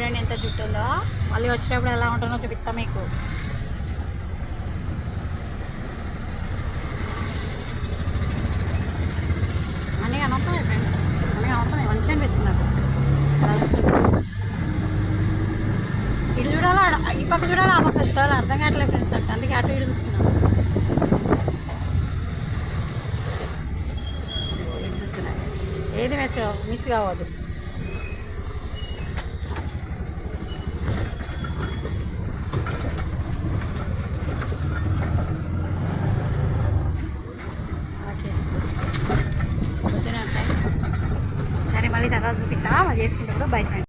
చూడండి ఎంత జుట్టు ఉందో. మళ్ళీ వచ్చేటప్పుడు ఎలా ఉంటుందో చూపిస్తా మీకు. అన్నీ కనవుతున్నాయి ఫ్రెండ్స్, అన్నీ కనవుతున్నాయి. మంచిగా అనిపిస్తుంది నాకు. ఇటు చూడాలా, ఈ పక్క చూడాలా, ఆ పక్క చూడాలా అర్థం కావట్లేదు ఫ్రెండ్స్ నాకు. అందుకే అటు ఇటు చూస్తున్నాను. ఇటు చూస్తున్నాను, ఏది మిస్ కావద్దు. ఓకే ఫ్రెండ్స్, సరే మళ్ళీ తర్వాత చూపిస్తా. మళ్ళీ చేసుకుంటే కూడా బై ఫ్రెండ్స్.